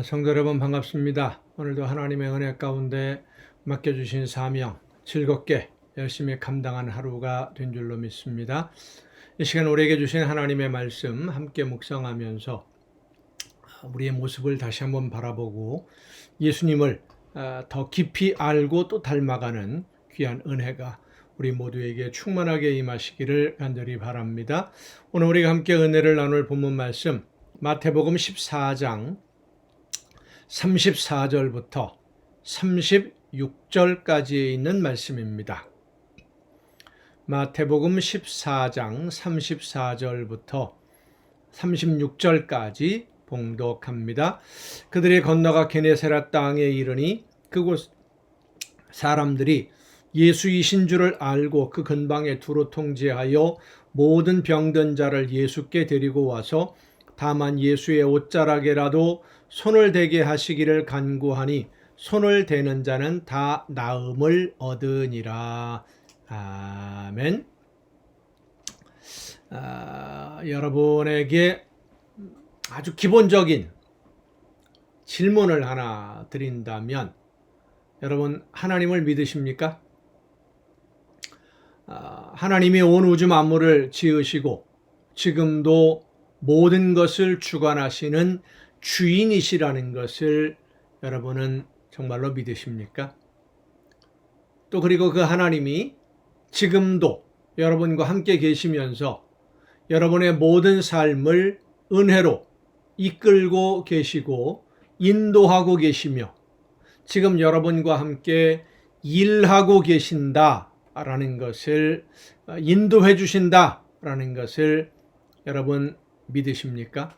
성도 여러분 반갑습니다. 오늘도 하나님의 은혜 가운데 맡겨주신 사명 즐겁게 열심히 감당한 하루가 된 줄로 믿습니다. 이 시간 우리에게 주신 하나님의 말씀 함께 묵상하면서 우리의 모습을 다시 한번 바라보고 예수님을 더 깊이 알고 또 닮아가는 귀한 은혜가 우리 모두에게 충만하게 임하시기를 간절히 바랍니다. 오늘 우리가 함께 은혜를 나눌 본문 말씀 마태복음 14장 34절부터 36절까지에 있는 말씀입니다. 마태복음 14장 34절부터 36절까지 봉독합니다. 그들이 건너가 게네사렛 땅에 이르니 그곳 사람들이 예수이신 줄을 알고 그 근방에 두루 통제하여 모든 병든 자를 예수께 데리고 와서 다만 예수의 옷자락에라도 손을 대게 하시기를 간구하니 손을 대는 자는 다 나음을 얻으니라. 아멘. 여러분에게 아주 기본적인 질문을 하나 드린다면 여러분 하나님을 믿으십니까? 하나님이 온 우주 만물을 지으시고 지금도 모든 것을 주관하시는 주인이시라는 것을 여러분은 정말로 믿으십니까? 또 그리고 그 하나님이 지금도 여러분과 함께 계시면서 여러분의 모든 삶을 은혜로 이끌고 계시고 인도하고 계시며 지금 여러분과 함께 일하고 계신다라는 것을 인도해 주신다라는 것을 여러분 믿으십니까?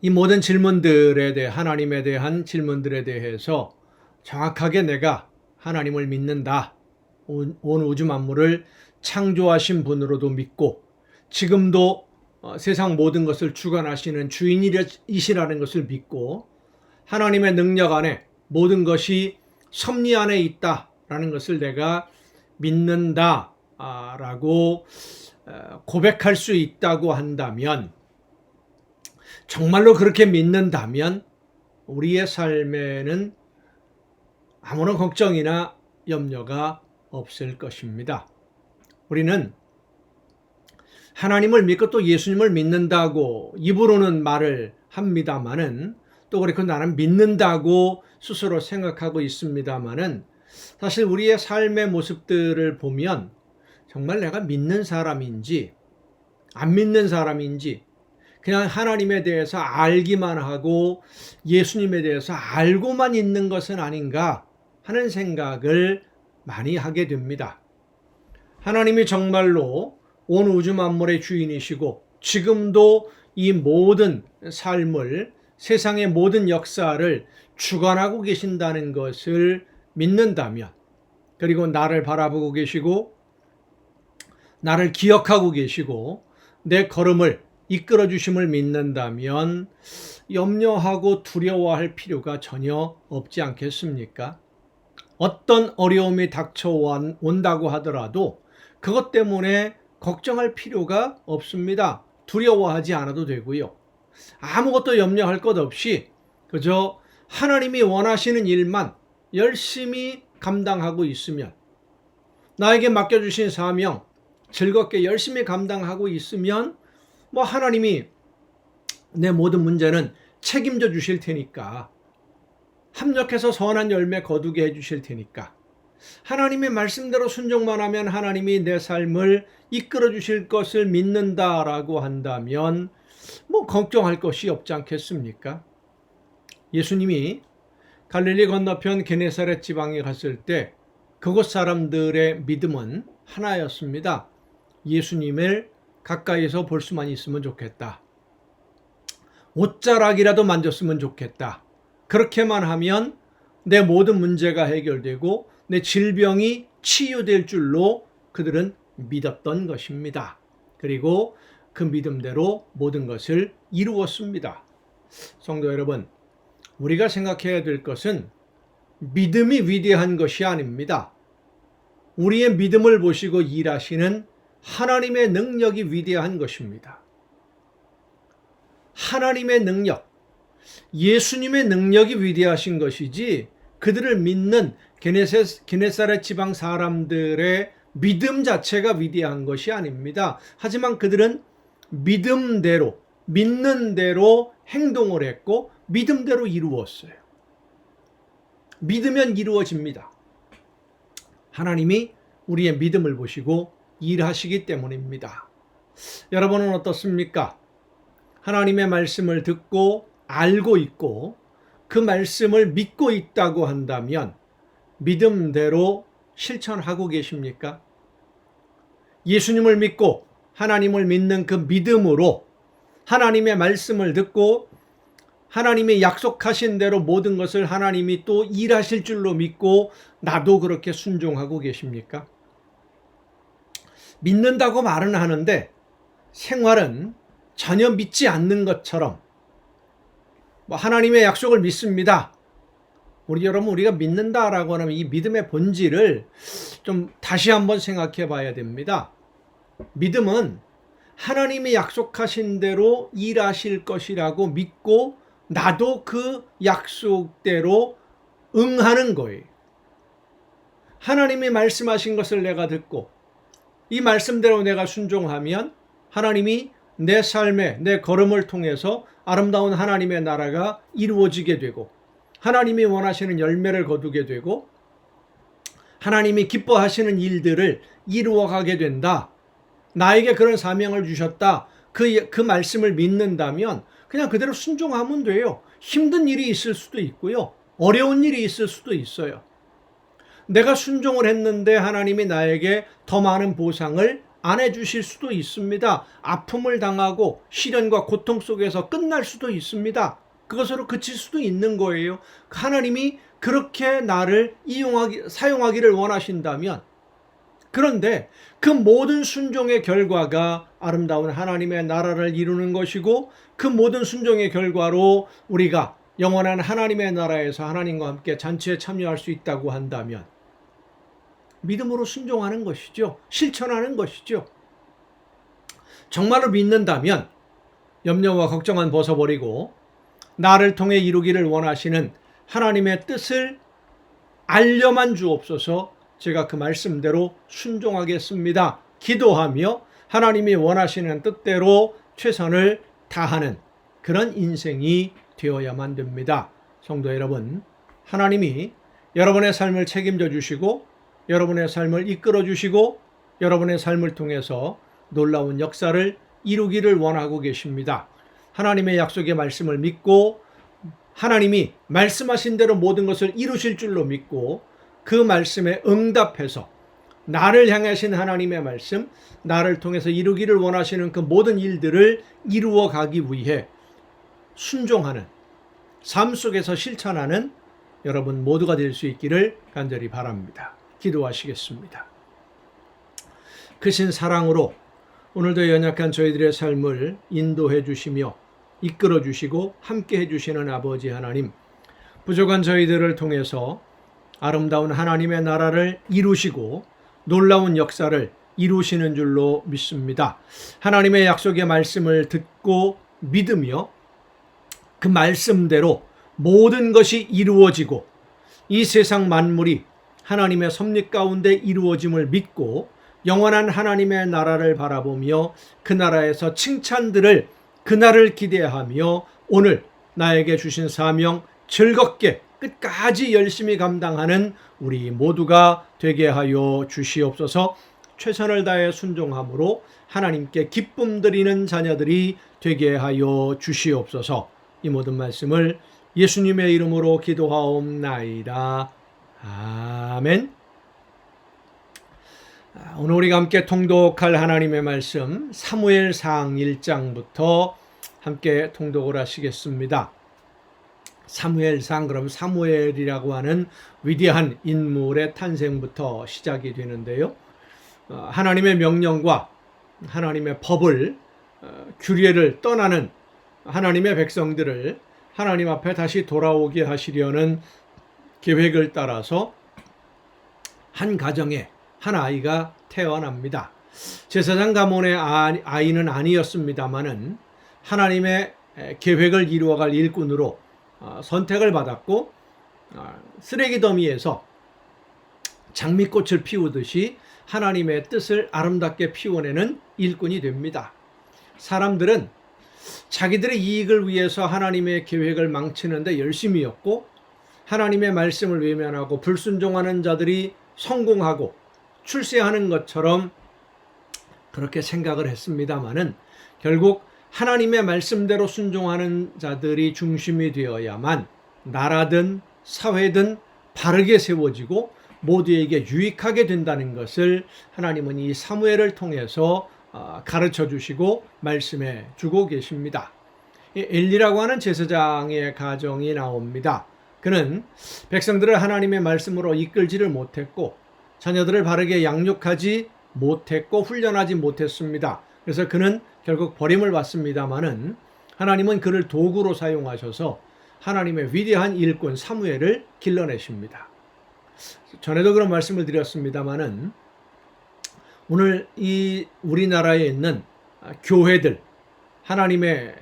이 모든 질문들에 대해 하나님에 대한 질문들에 대해서 정확하게 내가 하나님을 믿는다. 온 우주 만물을 창조하신 분으로도 믿고 지금도 세상 모든 것을 주관하시는 주인이시라는 것을 믿고 하나님의 능력 안에 모든 것이 섭리 안에 있다라는 것을 내가 믿는다라고 고백할 수 있다고 한다면 정말로 그렇게 믿는다면 우리의 삶에는 아무런 걱정이나 염려가 없을 것입니다. 우리는 하나님을 믿고 또 예수님을 믿는다고 입으로는 말을 합니다마는 또 그렇게 나는 믿는다고 스스로 생각하고 있습니다마는 사실 우리의 삶의 모습들을 보면 정말 내가 믿는 사람인지 안 믿는 사람인지 그냥 하나님에 대해서 알기만 하고 예수님에 대해서 알고만 있는 것은 아닌가 하는 생각을 많이 하게 됩니다. 하나님이 정말로 온 우주 만물의 주인이시고 지금도 이 모든 삶을 세상의 모든 역사를 주관하고 계신다는 것을 믿는다면 그리고 나를 바라보고 계시고 나를 기억하고 계시고 내 걸음을 이끌어 주심을 믿는다면 염려하고 두려워할 필요가 전혀 없지 않겠습니까? 어떤 어려움이 닥쳐온다고 하더라도 그것 때문에 걱정할 필요가 없습니다. 두려워하지 않아도 되고요. 아무것도 염려할 것 없이 그저 하나님이 원하시는 일만 열심히 감당하고 있으면 나에게 맡겨주신 사명 즐겁게 열심히 감당하고 있으면 하나님이 내 모든 문제는 책임져 주실 테니까 합력해서 선한 열매 거두게 해 주실 테니까 하나님의 말씀대로 순종만 하면 하나님이 내 삶을 이끌어 주실 것을 믿는다라고 한다면 걱정할 것이 없지 않겠습니까? 예수님이 갈릴리 건너편 게네사렛 지방에 갔을 때 그곳 사람들의 믿음은 하나였습니다. 예수님을 가까이서 볼 수만 있으면 좋겠다. 옷자락이라도 만졌으면 좋겠다. 그렇게만 하면 내 모든 문제가 해결되고 내 질병이 치유될 줄로 그들은 믿었던 것입니다. 그리고 그 믿음대로 모든 것을 이루었습니다. 성도 여러분, 우리가 생각해야 될 것은 믿음이 위대한 것이 아닙니다. 우리의 믿음을 보시고 일하시는 하나님의 능력이 위대한 것입니다. 하나님의 능력, 예수님의 능력이 위대하신 것이지 그들을 믿는 게네사렛 지방 사람들의 믿음 자체가 위대한 것이 아닙니다. 하지만 그들은 믿음대로, 믿는 대로 행동을 했고 믿음대로 이루었어요. 믿으면 이루어집니다. 하나님이 우리의 믿음을 보시고 일하시기 때문입니다. 여러분은 어떻습니까? 하나님의 말씀을 듣고 알고 있고 그 말씀을 믿고 있다고 한다면 믿음대로 실천하고 계십니까? 예수님을 믿고 하나님을 믿는 그 믿음으로 하나님의 말씀을 듣고 하나님이 약속하신 대로 모든 것을 하나님이 또 일하실 줄로 믿고 나도 그렇게 순종하고 계십니까? 믿는다고 말은 하는데 생활은 전혀 믿지 않는 것처럼 하나님의 약속을 믿습니다. 우리가 믿는다라고 하면 이 믿음의 본질을 좀 다시 한번 생각해 봐야 됩니다. 믿음은 하나님이 약속하신 대로 일하실 것이라고 믿고 나도 그 약속대로 응하는 거예요. 하나님이 말씀하신 것을 내가 듣고 이 말씀대로 내가 순종하면 하나님이 내 삶에 내 걸음을 통해서 아름다운 하나님의 나라가 이루어지게 되고 하나님이 원하시는 열매를 거두게 되고 하나님이 기뻐하시는 일들을 이루어가게 된다. 나에게 그런 사명을 주셨다. 그 말씀을 믿는다면 그냥 그대로 순종하면 돼요. 힘든 일이 있을 수도 있고요. 어려운 일이 있을 수도 있어요. 내가 순종을 했는데 하나님이 나에게 더 많은 보상을 안 해주실 수도 있습니다. 아픔을 당하고 시련과 고통 속에서 끝날 수도 있습니다. 그것으로 그칠 수도 있는 거예요. 하나님이 그렇게 나를 사용하기를 원하신다면, 그런데 그 모든 순종의 결과가 아름다운 하나님의 나라를 이루는 것이고 그 모든 순종의 결과로 우리가 영원한 하나님의 나라에서 하나님과 함께 잔치에 참여할 수 있다고 한다면 믿음으로 순종하는 것이죠. 실천하는 것이죠. 정말로 믿는다면 염려와 걱정은 벗어버리고 나를 통해 이루기를 원하시는 하나님의 뜻을 알려만 주옵소서. 제가 그 말씀대로 순종하겠습니다. 기도하며 하나님이 원하시는 뜻대로 최선을 다하는 그런 인생이 되어야만 됩니다. 성도 여러분, 하나님이 여러분의 삶을 책임져 주시고 여러분의 삶을 이끌어 주시고 여러분의 삶을 통해서 놀라운 역사를 이루기를 원하고 계십니다. 하나님의 약속의 말씀을 믿고 하나님이 말씀하신 대로 모든 것을 이루실 줄로 믿고 그 말씀에 응답해서 나를 향하신 하나님의 말씀, 나를 통해서 이루기를 원하시는 그 모든 일들을 이루어 가기 위해 순종하는 삶 속에서 실천하는 여러분 모두가 될 수 있기를 간절히 바랍니다. 기도하시겠습니다. 크신 사랑으로 오늘도 연약한 저희들의 삶을 인도해 주시며 이끌어 주시고 함께 해 주시는 아버지 하나님, 부족한 저희들을 통해서 아름다운 하나님의 나라를 이루시고 놀라운 역사를 이루시는 줄로 믿습니다. 하나님의 약속의 말씀을 듣고 믿으며 그 말씀대로 모든 것이 이루어지고 이 세상 만물이 하나님의 섭리 가운데 이루어짐을 믿고 영원한 하나님의 나라를 바라보며 그 나라에서 칭찬들을 그날을 기대하며 오늘 나에게 주신 사명 즐겁게 끝까지 열심히 감당하는 우리 모두가 되게 하여 주시옵소서. 최선을 다해 순종함으로 하나님께 기쁨 드리는 자녀들이 되게 하여 주시옵소서. 이 모든 말씀을 예수님의 이름으로 기도하옵나이다. 아멘. 오늘 우리가 함께 통독할 하나님의 말씀 사무엘상 1장부터 함께 통독을 하시겠습니다. 사무엘상, 그럼 사무엘이라고 하는 위대한 인물의 탄생부터 시작이 되는데요. 하나님의 명령과 하나님의 법을 규례를 떠나는 하나님의 백성들을 하나님 앞에 다시 돌아오게 하시려는 계획을 따라서 한 가정에 한 아이가 태어납니다. 제사장 가문의 아이는 아니었습니다마는 하나님의 계획을 이루어갈 일꾼으로 선택을 받았고 쓰레기 더미에서 장미꽃을 피우듯이 하나님의 뜻을 아름답게 피워내는 일꾼이 됩니다. 사람들은 자기들의 이익을 위해서 하나님의 계획을 망치는 데 열심이었고 하나님의 말씀을 외면하고 불순종하는 자들이 성공하고 출세하는 것처럼 그렇게 생각을 했습니다마는 결국 하나님의 말씀대로 순종하는 자들이 중심이 되어야만 나라든 사회든 바르게 세워지고 모두에게 유익하게 된다는 것을 하나님은 이 사무엘을 통해서 가르쳐 주시고 말씀해 주고 계십니다. 엘리라고 하는 제사장의 가정이 나옵니다. 그는 백성들을 하나님의 말씀으로 이끌지를 못했고 자녀들을 바르게 양육하지 못했고 훈련하지 못했습니다. 그래서 그는 결국 버림을 받습니다마는 하나님은 그를 도구로 사용하셔서 하나님의 위대한 일꾼 사무엘을 길러내십니다. 전에도 그런 말씀을 드렸습니다마는 오늘 이 우리나라에 있는 교회들 하나님의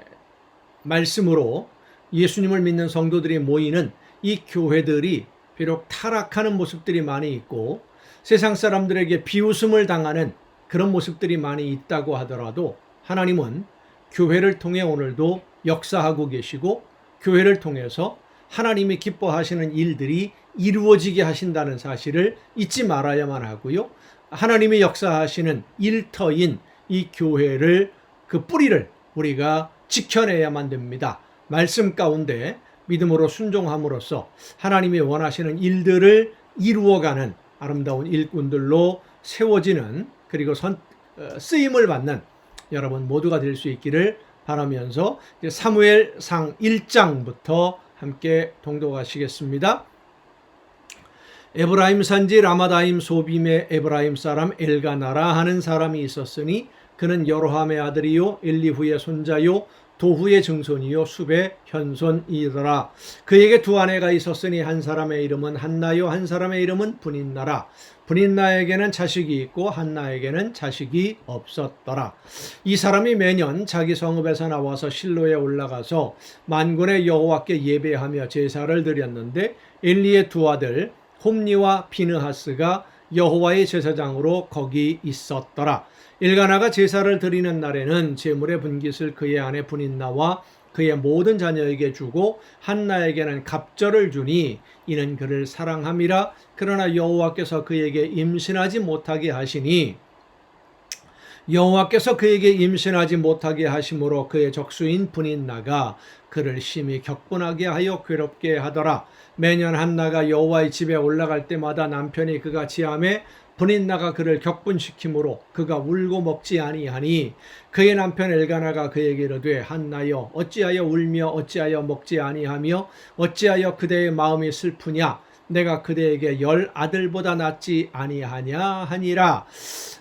말씀으로 예수님을 믿는 성도들이 모이는 이 교회들이 비록 타락하는 모습들이 많이 있고 세상 사람들에게 비웃음을 당하는 그런 모습들이 많이 있다고 하더라도 하나님은 교회를 통해 오늘도 역사하고 계시고 교회를 통해서 하나님이 기뻐하시는 일들이 이루어지게 하신다는 사실을 잊지 말아야만 하고요. 하나님이 역사하시는 일터인 이 교회를 그 뿌리를 우리가 지켜내야만 됩니다. 말씀 가운데 믿음으로 순종함으로써 하나님이 원하시는 일들을 이루어가는 아름다운 일꾼들로 세워지는 그리고 쓰임을 받는 여러분 모두가 될 수 있기를 바라면서 사무엘상 1장부터 함께 동독하시겠습니다. 에브라임 산지 라마다임 소빔의 에브라임 사람 엘가나라 하는 사람이 있었으니 그는 여로함의 아들이요 엘리후의 손자요 도후의 증손이요 숲의 현손이더라. 그에게 두 아내가 있었으니 한 사람의 이름은 한나요 한 사람의 이름은 분인나라. 분인나에게는 자식이 있고 한나에게는 자식이 없었더라. 이 사람이 매년 자기 성읍에서 나와서 실로에 올라가서 만군의 여호와께 예배하며 제사를 드렸는데 엘리의 두 아들 홈니와 비느하스가 여호와의 제사장으로 거기 있었더라. 일가나가 제사를 드리는 날에는 제물의 분깃을 그의 아내 분인나와 그의 모든 자녀에게 주고 한나에게는 갑절을 주니 이는 그를 사랑함이라. 그러나 여호와께서 그에게 임신하지 못하게 하시니 여호와께서 그에게 임신하지 못하게 하심으로 그의 적수인 분인나가 그를 심히 격분하게 하여 괴롭게 하더라. 매년 한나가 여호와의 집에 올라갈 때마다 남편이 그가 지함에 분인나가 그를 격분시키므로 그가 울고 먹지 아니하니 그의 남편 엘가나가 그에게 이르되 한나여 어찌하여 울며 어찌하여 먹지 아니하며 어찌하여 그대의 마음이 슬프냐 내가 그대에게 10 아들보다 낫지 아니하냐 하니라.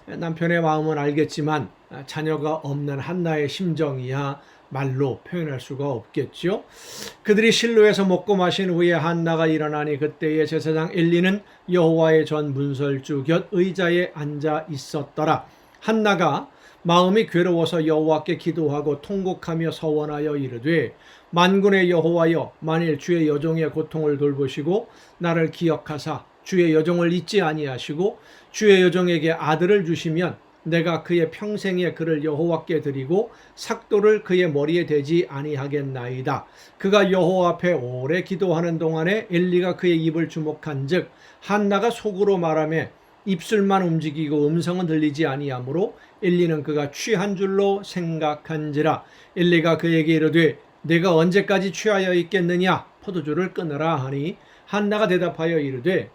남편의 마음은 알겠지만 자녀가 없는 한나의 심정이야 말로 표현할 수가 없겠죠. 그들이 실로에서 먹고 마신 후에 한나가 일어나니 그때의 제사장 엘리는 여호와의 전 문설주 곁 의자에 앉아 있었더라. 한나가 마음이 괴로워서 여호와께 기도하고 통곡하며 서원하여 이르되 만군의 여호와여 만일 주의 여종의 고통을 돌보시고 나를 기억하사 주의 여종을 잊지 아니하시고 주의 여종에게 아들을 주시면 내가 그의 평생에 그를 여호와께 드리고 삭도를 그의 머리에 대지 아니하겠나이다. 그가 여호와 앞에 오래 기도하는 동안에 엘리가 그의 입을 주목한즉 한나가 속으로 말하며 입술만 움직이고 음성은 들리지 아니하므로 엘리는 그가 취한 줄로 생각한지라. 엘리가 그에게 이르되 내가 언제까지 취하여 있겠느냐 포도주를 끊으라 하니 한나가 대답하여 이르되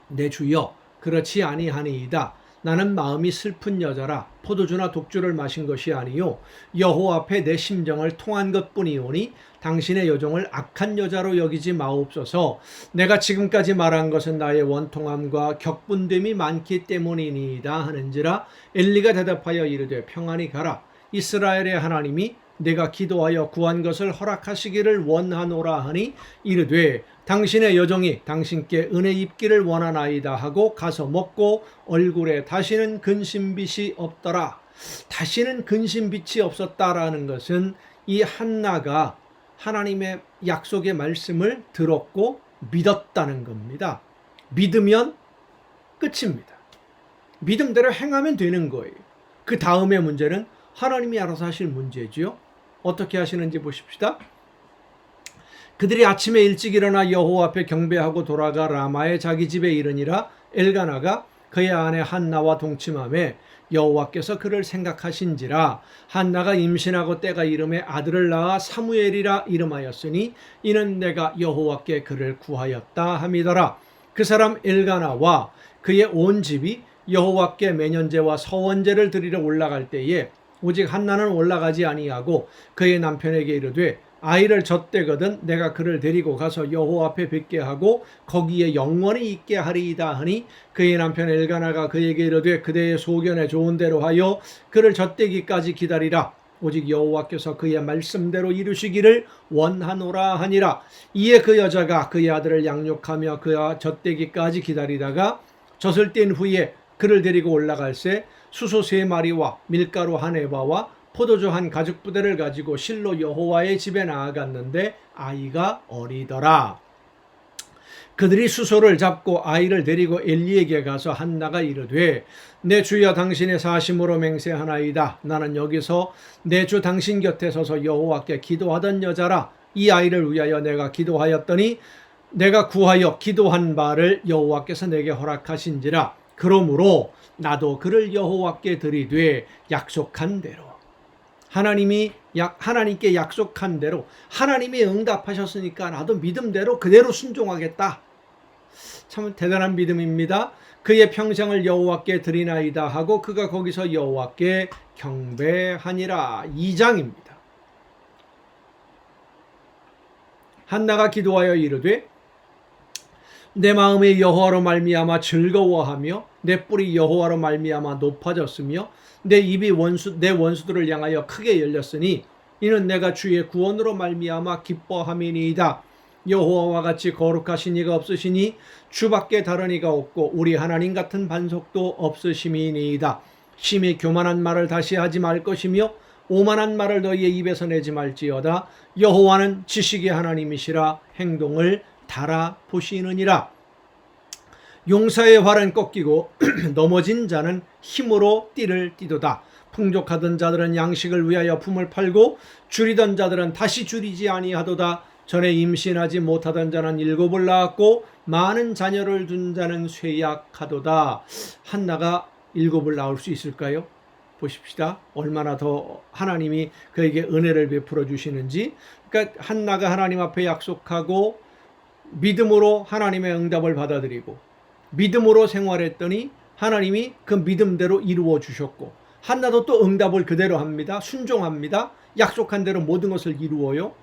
내 주여 그렇지 아니하니이다. 나는 마음이 슬픈 여자라 포도주나 독주를 마신 것이 아니요 여호와 앞에 내 심정을 통한 것뿐이오니 당신의 여종을 악한 여자로 여기지 마옵소서. 내가 지금까지 말한 것은 나의 원통함과 격분됨이 많기 때문이니이다 하는지라. 엘리가 대답하여 이르되 평안히 가라. 이스라엘의 하나님이 내가 기도하여 구한 것을 허락하시기를 원하노라 하니 이르되 당신의 여종이 당신께 은혜 입기를 원하나이다 하고 가서 먹고 얼굴에 다시는 근심빛이 없더라. 다시는 근심빛이 없었다라는 것은 이 한나가 하나님의 약속의 말씀을 들었고 믿었다는 겁니다. 믿으면 끝입니다. 믿음대로 행하면 되는 거예요. 그 다음의 문제는 하나님이 알아서 하실 문제지요. 어떻게 하시는지 보십시다. 그들이 아침에 일찍 일어나 여호와 앞에 경배하고 돌아가 라마의 자기 집에 이르니라. 엘가나가 그의 아내 한나와 동침하매 여호와께서 그를 생각하신지라. 한나가 임신하고 때가 이름에 아들을 낳아 사무엘이라 이름하였으니 이는 내가 여호와께 그를 구하였다 함이더라. 그 사람 엘가나와 그의 온 집이 여호와께 매년제와 서원제를 드리러 올라갈 때에 오직 한나는 올라가지 아니하고 그의 남편에게 이르되 아이를 젖대거든 내가 그를 데리고 가서 여호와 앞에 뵙게 하고 거기에 영원히 있게 하리이다 하니 그의 남편 엘가나가 그에게 이르되 그대의 소견에 좋은 대로 하여 그를 젖대기까지 기다리라. 오직 여호와께서 그의 말씀대로 이루시기를 원하노라 하니라. 이에 그 여자가 그의 아들을 양육하며 그와 젖대기까지 기다리다가 젖을 뗀 후에 그를 데리고 올라갈새 수소 3마리와 밀가루 1에바와 포도주 1가죽부대를 가지고 실로 여호와의 집에 나아갔는데 아이가 어리더라. 그들이 수소를 잡고 아이를 데리고 엘리에게 가서 한나가 이르되 내 주여 당신의 사심으로 맹세하나이다. 나는 여기서 내 주 당신 곁에 서서 여호와께 기도하던 여자라. 이 아이를 위하여 내가 기도하였더니 내가 구하여 기도한 바를 여호와께서 내게 허락하신지라. 그러므로 나도 그를 여호와께 드리되 약속한 대로 하나님께 약속한 대로 하나님이 응답하셨으니까 나도 믿음대로 그대로 순종하겠다. 참 대단한 믿음입니다. 그의 평생을 여호와께 드리나이다 하고 그가 거기서 여호와께 경배하니라. 2장입니다. 한나가 기도하여 이르되 내 마음이 여호와로 말미암아 즐거워하며 내 뿔이 여호와로 말미암아 높아졌으며 내 입이 내 원수들을 향하여 크게 열렸으니 이는 내가 주의 구원으로 말미암아 기뻐함이니이다. 여호와와 같이 거룩하신 이가 없으시니 주밖에 다른 이가 없고 우리 하나님 같은 반석도 없으심이니이다. 심히 교만한 말을 다시 하지 말 것이며 오만한 말을 너희의 입에서 내지 말지어다. 여호와는 지식의 하나님이시라 행동을 달아보시느니라. 용사의 활은 꺾이고 넘어진 자는 힘으로 띠를 띠도다. 풍족하던 자들은 양식을 위하여 품을 팔고 줄이던 자들은 다시 줄이지 아니하도다. 전에 임신하지 못하던 자는 7을 낳았고 많은 자녀를 둔 자는 쇠약하도다. 한나가 7을 낳을 수 있을까요? 보십시다. 얼마나 더 하나님이 그에게 은혜를 베풀어 주시는지. 그러니까 한나가 하나님 앞에 약속하고 믿음으로 하나님의 응답을 받아들이고 믿음으로 생활했더니 하나님이 그 믿음대로 이루어 주셨고 한나도 또 응답을 그대로 합니다. 순종합니다. 약속한 대로 모든 것을 이루어요.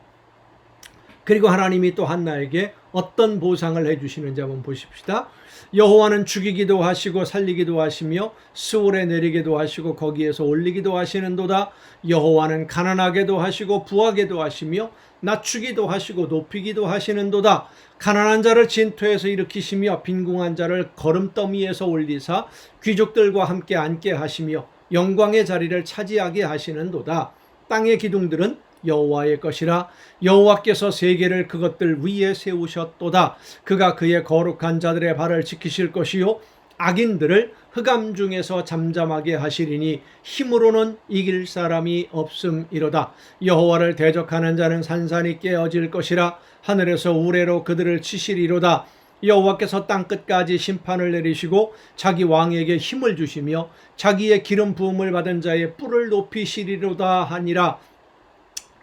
그리고 하나님이 또 한나에게 어떤 보상을 해주시는지 한번 보십시다. 여호와는 죽이기도 하시고 살리기도 하시며 스올에 내리기도 하시고 거기에서 올리기도 하시는도다. 여호와는 가난하게도 하시고 부하게도 하시며 낮추기도 하시고 높이기도 하시는도다. 가난한 자를 진토에서 일으키시며 빈궁한 자를 거름더미에서 올리사 귀족들과 함께 앉게 하시며 영광의 자리를 차지하게 하시는도다. 땅의 기둥들은 여호와의 것이라. 여호와께서 세계를 그것들 위에 세우셨도다. 그가 그의 거룩한 자들의 발을 지키실 것이요 악인들을 흑암 중에서 잠잠하게 하시리니 힘으로는 이길 사람이 없음이로다. 여호와를 대적하는 자는 산산이 깨어질 것이라. 하늘에서 우레로 그들을 치시리로다. 여호와께서 땅끝까지 심판을 내리시고 자기 왕에게 힘을 주시며 자기의 기름 부음을 받은 자의 뿔을 높이시리로다 하니라.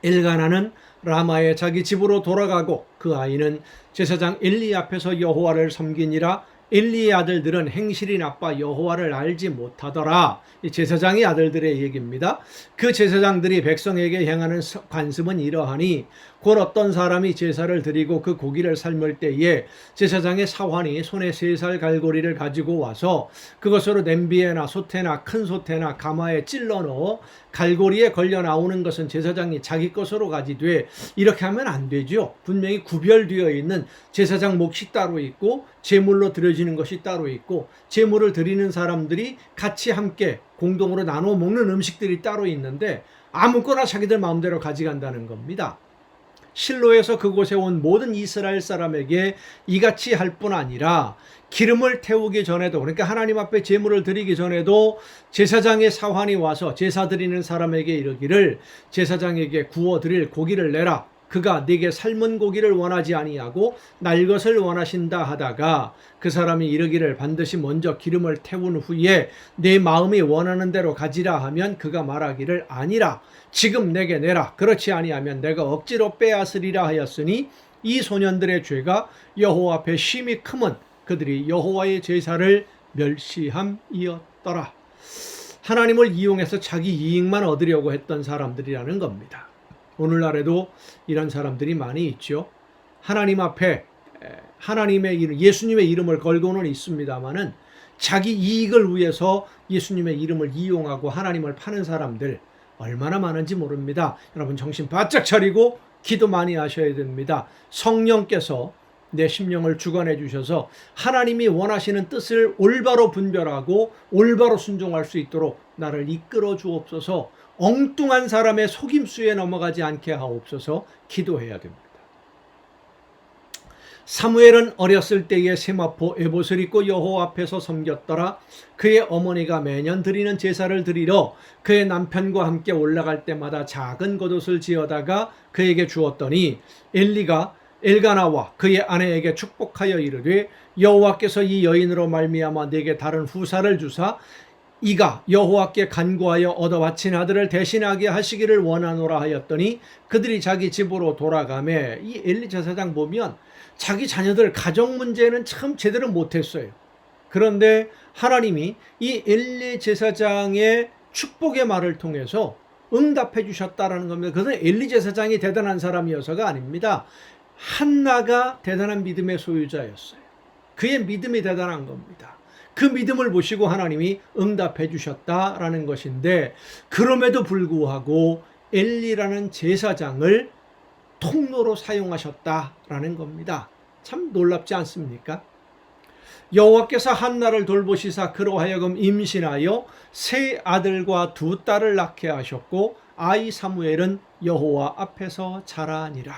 엘가나는 라마의 자기 집으로 돌아가고 그 아이는 제사장 엘리 앞에서 여호와를 섬기니라. 엘리의 아들들은 행실이 나빠 여호와를 알지 못하더라. 이 제사장의 아들들의 얘기입니다. 그 제사장들이 백성에게 행하는 관습은 이러하니 곧 어떤 사람이 제사를 드리고 그 고기를 삶을 때에 제사장의 사환이 손에 3살 갈고리를 가지고 와서 그것으로 냄비에나 솥에나 큰 솥에나 가마에 찔러 넣어 갈고리에 걸려 나오는 것은 제사장이 자기 것으로 가지되 이렇게 하면 안 되죠. 분명히 구별되어 있는 제사장 몫이 따로 있고 제물로 드려지는 것이 따로 있고 제물을 드리는 사람들이 같이 함께 공동으로 나눠 먹는 음식들이 따로 있는데 아무거나 자기들 마음대로 가져간다는 겁니다. 실로에서 그곳에 온 모든 이스라엘 사람에게 이같이 할 뿐 아니라 기름을 태우기 전에도, 그러니까 하나님 앞에 제물을 드리기 전에도 제사장의 사환이 와서 제사 드리는 사람에게 이르기를 제사장에게 구워 드릴 고기를 내라. 그가 네게 삶은 고기를 원하지 아니하고 날 것을 원하신다 하다가 그 사람이 이르기를 반드시 먼저 기름을 태운 후에 내 마음이 원하는 대로 가지라 하면 그가 말하기를 아니라 지금 내게 내라. 그렇지 아니하면 내가 억지로 빼앗으리라 하였으니 이 소년들의 죄가 여호와 앞에 심히 크면 그들이 여호와의 제사를 멸시함이었더라. 하나님을 이용해서 자기 이익만 얻으려고 했던 사람들이라는 겁니다. 오늘날에도 이런 사람들이 많이 있죠. 하나님 앞에 하나님의 이름, 예수님의 이름을 걸고는 있습니다만은 자기 이익을 위해서 예수님의 이름을 이용하고 하나님을 파는 사람들 얼마나 많은지 모릅니다. 여러분 정신 바짝 차리고 기도 많이 하셔야 됩니다. 성령께서 내 심령을 주관해 주셔서 하나님이 원하시는 뜻을 올바로 분별하고 올바로 순종할 수 있도록 나를 이끌어 주옵소서. 엉뚱한 사람의 속임수에 넘어가지 않게 하옵소서. 기도해야 됩니다. 사무엘은 어렸을 때에 세마포 에봇을 입고 여호와 앞에서 섬겼더라. 그의 어머니가 매년 드리는 제사를 드리러 그의 남편과 함께 올라갈 때마다 작은 겉옷을 지어다가 그에게 주었더니 엘리가 엘가나와 그의 아내에게 축복하여 이르되 여호와께서 이 여인으로 말미암아 내게 다른 후사를 주사 이가 여호와께 간구하여 얻어 바친 아들을 대신하게 하시기를 원하노라 하였더니 그들이 자기 집으로 돌아가매. 이 엘리 제사장 보면 자기 자녀들 가정 문제는 참 제대로 못했어요. 그런데 하나님이 이 엘리 제사장의 축복의 말을 통해서 응답해 주셨다라는 겁니다. 그것은 엘리 제사장이 대단한 사람이어서가 아닙니다. 한나가 대단한 믿음의 소유자였어요. 그의 믿음이 대단한 겁니다. 그 믿음을 보시고 하나님이 응답해 주셨다라는 것인데, 그럼에도 불구하고 엘리라는 제사장을 통로로 사용하셨다라는 겁니다. 참 놀랍지 않습니까? 여호와께서 한나를 돌보시사 그로 하여금 임신하여 세 아들과 두 딸을 낳게 하셨고 아이 사무엘은 여호와 앞에서 자라니라.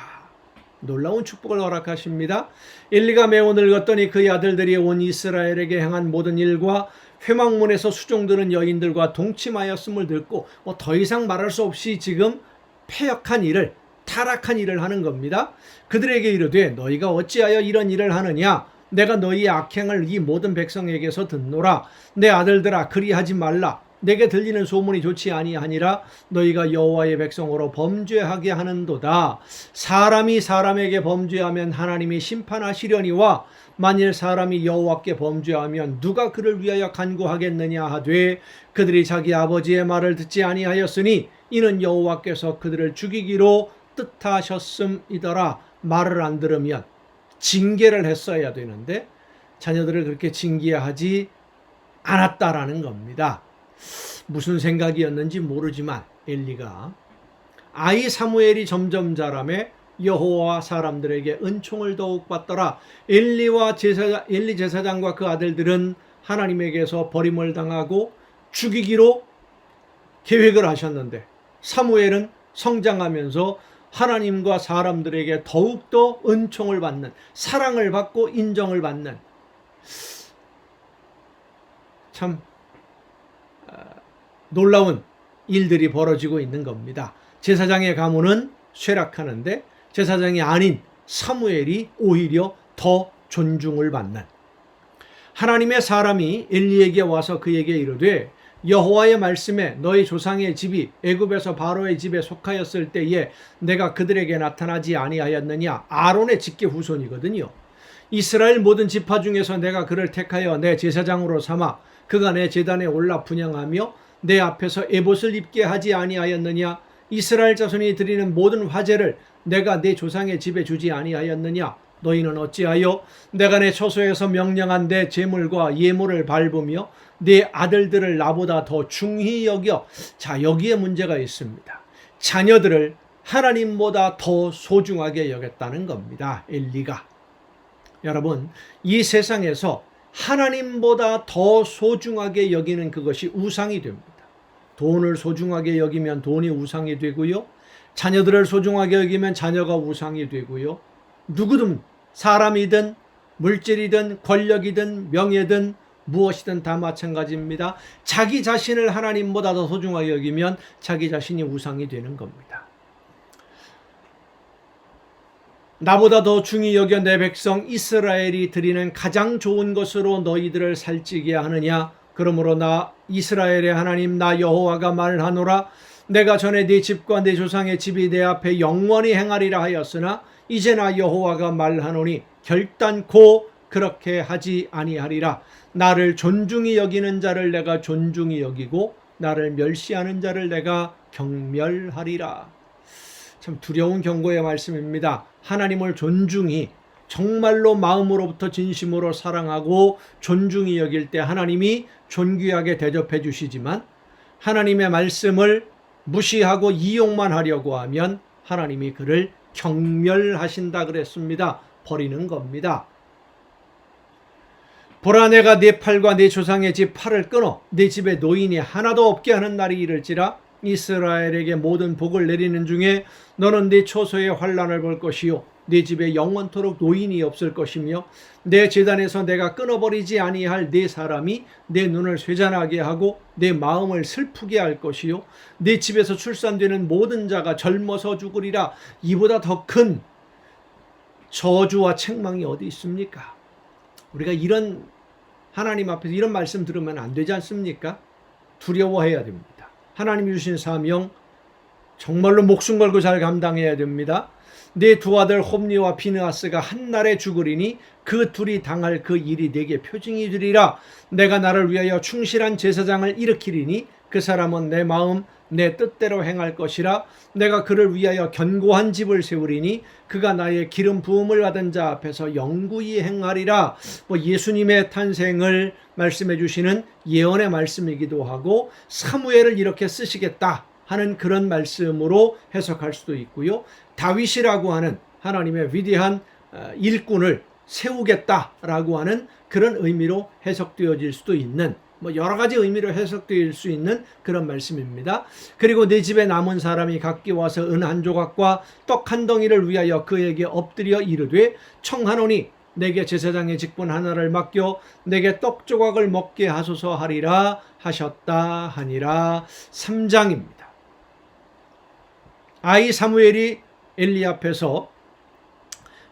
놀라운 축복을 허락하십니다. 엘리가 매우 늙었더니 그의 아들들이 온 이스라엘에게 행한 모든 일과 회막문에서 수종드는 여인들과 동침하였음을 듣고 더 이상 말할 수 없이 지금 패역한 일을, 타락한 일을 하는 겁니다. 그들에게 이르되 너희가 어찌하여 이런 일을 하느냐? 내가 너희의 악행을 이 모든 백성에게서 듣노라. 내 아들들아 그리하지 말라. 내게 들리는 소문이 좋지 아니하니라. 너희가 여호와의 백성으로 범죄하게 하는도다. 사람이 사람에게 범죄하면 하나님이 심판하시려니와 만일 사람이 여호와께 범죄하면 누가 그를 위하여 간구하겠느냐 하되 그들이 자기 아버지의 말을 듣지 아니하였으니 이는 여호와께서 그들을 죽이기로 뜻하셨음이더라. 말을 안 들으면 징계를 했어야 되는데 자녀들을 그렇게 징계하지 않았다라는 겁니다. 무슨 생각이었는지 모르지만 엘리가 아이 사무엘이 점점 자라매 여호와 사람들에게 은총을 더욱 받더라. 엘리 제사장과 그 아들들은 하나님에게서 버림을 당하고 죽이기로 계획을 하셨는데 사무엘은 성장하면서 하나님과 사람들에게 더욱더 은총을 받는, 사랑을 받고 인정을 받는 참 놀라운 일들이 벌어지고 있는 겁니다. 제사장의 가문은 쇠락하는데 제사장이 아닌 사무엘이 오히려 더 존중을 받는, 하나님의 사람이 엘리에게 와서 그에게 이르되 여호와의 말씀에 너희 조상의 집이 애굽에서 바로의 집에 속하였을 때에 내가 그들에게 나타나지 아니하였느냐. 아론의 직계 후손이거든요. 이스라엘 모든 지파 중에서 내가 그를 택하여 내 제사장으로 삼아 그가 내 제단에 올라 분향하며 내 앞에서 에봇을 입게 하지 아니하였느냐. 이스라엘 자손이 드리는 모든 화제를 내가 내 조상의 집에 주지 아니하였느냐. 너희는 어찌하여 내가 내 처소에서 명령한 내 제물과 예물을 밟으며 내 아들들을 나보다 더 중히 여겨. 자, 여기에 문제가 있습니다. 자녀들을 하나님보다 더 소중하게 여겼다는 겁니다. 엘리가. 여러분, 이 세상에서 하나님보다 더 소중하게 여기는 그것이 우상이 됩니다. 돈을 소중하게 여기면 돈이 우상이 되고요. 자녀들을 소중하게 여기면 자녀가 우상이 되고요. 누구든 사람이든 물질이든 권력이든 명예든 무엇이든 다 마찬가지입니다. 자기 자신을 하나님보다 더 소중하게 여기면 자기 자신이 우상이 되는 겁니다. 나보다 더 중히 여겨 내 백성 이스라엘이 드리는 가장 좋은 것으로 너희들을 살찌게 하느냐? 그러므로 나 이스라엘의 하나님 나 여호와가 말하노라. 내가 전에 네 집과 네 조상의 집이 내 앞에 영원히 행하리라 하였으나 이제 나 여호와가 말하노니 결단코 그렇게 하지 아니하리라. 나를 존중히 여기는 자를 내가 존중히 여기고 나를 멸시하는 자를 내가 경멸하리라. 참 두려운 경고의 말씀입니다. 하나님을 존중히 정말로 마음으로부터 진심으로 사랑하고 존중히 여길 때 하나님이 존귀하게 대접해 주시지만 하나님의 말씀을 무시하고 이용만 하려고 하면 하나님이 그를 경멸하신다 그랬습니다. 버리는 겁니다. 보라 내가 네 팔과 네 조상의 집 팔을 끊어 네 집에 노인이 하나도 없게 하는 날이 이를지라. 이스라엘에게 모든 복을 내리는 중에 너는 네 초소의 환난을 볼 것이요 네 집에 영원토록 노인이 없을 것이며 내 제단에서 내가 끊어버리지 아니할 네 사람이 내 눈을 쇠잔하게 하고 내 마음을 슬프게 할 것이요 네 집에서 출산되는 모든 자가 젊어서 죽으리라. 이보다 더 큰 저주와 책망이 어디 있습니까? 우리가 이런 하나님 앞에서 이런 말씀 들으면 안 되지 않습니까? 두려워해야 됩니다. 하나님이 주신 사명 정말로 목숨 걸고 잘 감당해야 됩니다. 내 두 아들 홈리와 비느하스가 한날에 죽으리니 그 둘이 당할 그 일이 내게 표징이 되리라. 내가 나를 위하여 충실한 제사장을 일으키리니 그 사람은 내 마음 내 뜻대로 행할 것이라. 내가 그를 위하여 견고한 집을 세우리니 그가 나의 기름 부음을 받은 자 앞에서 영구히 행하리라. 예수님의 탄생을 말씀해 주시는 예언의 말씀이기도 하고 사무엘을 이렇게 쓰시겠다 하는 그런 말씀으로 해석할 수도 있고요. 다윗이라고 하는 하나님의 위대한 일꾼을 세우겠다라고 하는 그런 의미로 해석되어질 수도 있는 여러 가지 의미로 해석될 수 있는 그런 말씀입니다. 그리고 내 집에 남은 사람이 각기 와서 은 한 조각과 떡 한 덩이를 위하여 그에게 엎드려 이르되 청하노니 내게 제사장의 직분 하나를 맡겨 내게 떡 조각을 먹게 하소서 하리라 하셨다 하니라. 3장입니다. 아이 사무엘이 엘리 앞에서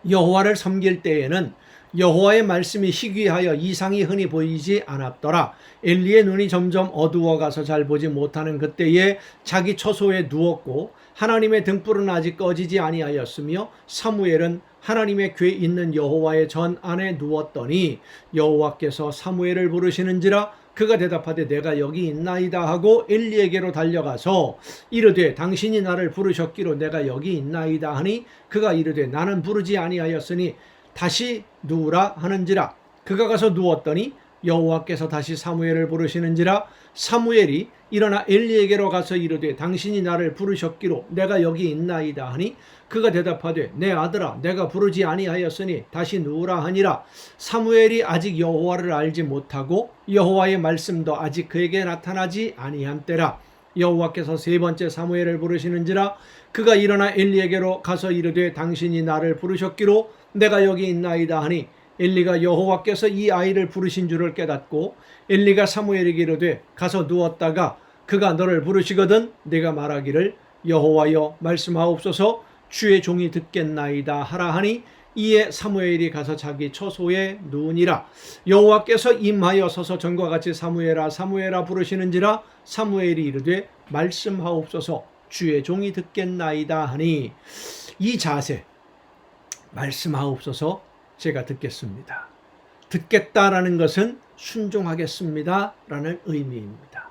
여호와를 섬길 때에는 여호와의 말씀이 희귀하여 이상이 흔히 보이지 않았더라. 엘리의 눈이 점점 어두워가서 잘 보지 못하는 그때에 자기 처소에 누웠고 하나님의 등불은 아직 꺼지지 아니하였으며 사무엘은 하나님의 궤 있는 여호와의 전 안에 누웠더니 여호와께서 사무엘을 부르시는지라. 그가 대답하되 내가 여기 있나이다 하고 엘리에게로 달려가서 이르되 당신이 나를 부르셨기로 내가 여기 있나이다 하니 그가 이르되 나는 부르지 아니하였으니 다시 누우라 하는지라. 그가 가서 누웠더니 여호와께서 다시 사무엘을 부르시는지라. 사무엘이 일어나 엘리에게로 가서 이르되 당신이 나를 부르셨기로 내가 여기 있나이다 하니 그가 대답하되 내 아들아 내가 부르지 아니하였으니 다시 누우라 하니라. 사무엘이 아직 여호와를 알지 못하고 여호와의 말씀도 아직 그에게 나타나지 아니한 때라. 여호와께서 세 번째 사무엘을 부르시는지라. 그가 일어나 엘리에게로 가서 이르되 당신이 나를 부르셨기로 내가 여기 있나이다 하니 엘리가 여호와께서 이 아이를 부르신 줄을 깨닫고 엘리가 사무엘에게 이르되 가서 누웠다가 그가 너를 부르시거든 네가 말하기를 여호와여 말씀하옵소서 주의 종이 듣겠나이다 하라 하니 이에 사무엘이 가서 자기 처소에 누우니라. 여호와께서 임하여 서서 전과 같이 사무엘아 사무엘아 부르시는지라. 사무엘이 이르되 말씀하옵소서 주의 종이 듣겠나이다 하니 이 자세 말씀하옵소서 제가 듣겠습니다. 듣겠다라는 것은 순종하겠습니다 라는 의미입니다.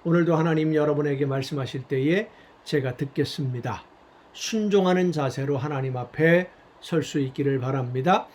오늘도 하나님 여러분에게 말씀하실 때에 제가 듣겠습니다. 순종하는 자세로 하나님 앞에 설 수 있기를 바랍니다.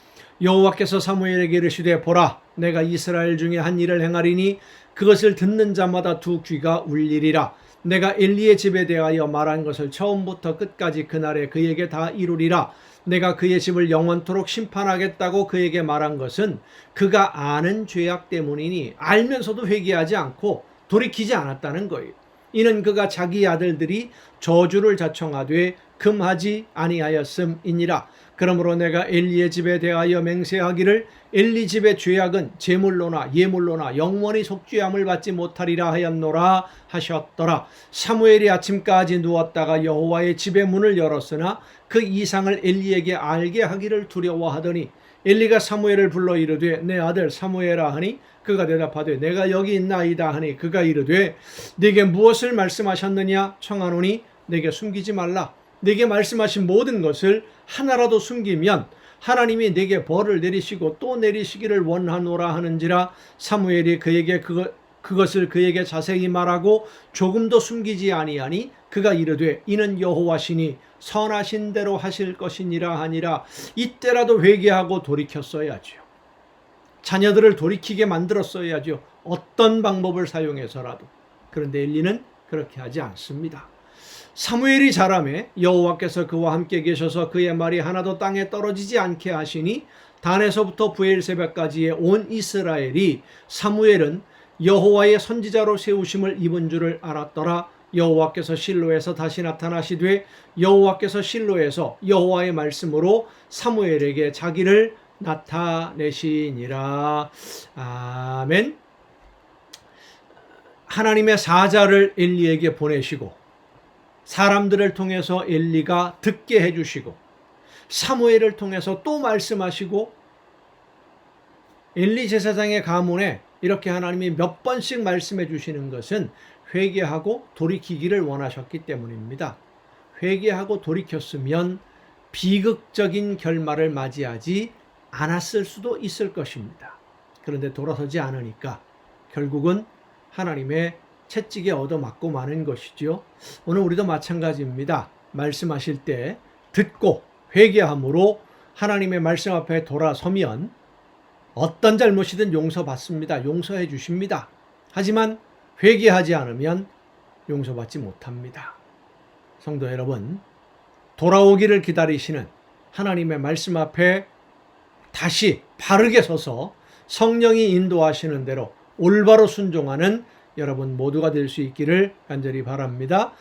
여호와께서 사무엘에게 이르시되 보라 내가 이스라엘 중에 한 일을 행하리니 그것을 듣는 자마다 두 귀가 울리리라. 내가 엘리의 집에 대하여 말한 것을 처음부터 끝까지 그날에 그에게 다 이루리라. 내가 그의 집을 영원토록 심판하겠다고 그에게 말한 것은 그가 아는 죄악 때문이니 알면서도 회개하지 않고 돌이키지 않았다는 거예요. 이는 그가 자기 아들들이 저주를 자청하되 금하지 아니하였음이니라. 그러므로 내가 엘리의 집에 대하여 맹세하기를 엘리 집의 죄악은 제물로나 예물로나 영원히 속죄함을 받지 못하리라 하였노라 하셨더라. 사무엘이 아침까지 누웠다가 여호와의 집의 문을 열었으나 그 이상을 엘리에게 알게 하기를 두려워하더니 엘리가 사무엘을 불러 이르되 내 아들 사무엘아 하니 그가 대답하되 내가 여기 있나이다 하니 그가 이르되 네게 무엇을 말씀하셨느냐 청하노니 내게 숨기지 말라. 네게 말씀하신 모든 것을 하나라도 숨기면 하나님이 네게 벌을 내리시고 또 내리시기를 원하노라 하는지라. 사무엘이 그에게 그것을 그에게 자세히 말하고 조금도 숨기지 아니하니 그가 이르되 이는 여호와시니 선하신 대로 하실 것이니라 하니라. 이때라도 회개하고 돌이켰어야죠. 자녀들을 돌이키게 만들었어야죠. 어떤 방법을 사용해서라도. 그런데 엘리는 그렇게 하지 않습니다. 사무엘이 자라매 여호와께서 그와 함께 계셔서 그의 말이 하나도 땅에 떨어지지 않게 하시니 단에서부터 브엘세바까지의 온 이스라엘이 사무엘은 여호와의 선지자로 세우심을 입은 줄을 알았더라. 여호와께서 실로에서 다시 나타나시되 여호와께서 실로에서 여호와의 말씀으로 사무엘에게 자기를 나타내시니라. 아멘. 하나님의 사자를 엘리에게 보내시고 사람들을 통해서 엘리가 듣게 해주시고 사무엘을 통해서 또 말씀하시고 엘리 제사장의 가문에 이렇게 하나님이 몇 번씩 말씀해 주시는 것은 회개하고 돌이키기를 원하셨기 때문입니다. 회개하고 돌이켰으면 비극적인 결말을 맞이하지 않았을 수도 있을 것입니다. 그런데 돌아서지 않으니까 결국은 하나님의 채찍에 얻어맞고 마는 것이죠. 오늘 우리도 마찬가지입니다. 말씀하실 때 듣고 회개함으로 하나님의 말씀 앞에 돌아서면 어떤 잘못이든 용서받습니다. 용서해 주십니다. 하지만 회개하지 않으면 용서받지 못합니다. 성도 여러분, 돌아오기를 기다리시는 하나님의 말씀 앞에 다시 바르게 서서 성령이 인도하시는 대로 올바로 순종하는 여러분 모두가 될 수 있기를 간절히 바랍니다.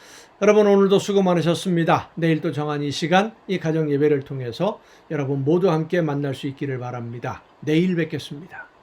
여러분 오늘도 수고 많으셨습니다. 내일 또 정한 이 시간 이 가정 예배를 통해서 여러분 모두 함께 만날 수 있기를 바랍니다. 내일 뵙겠습니다.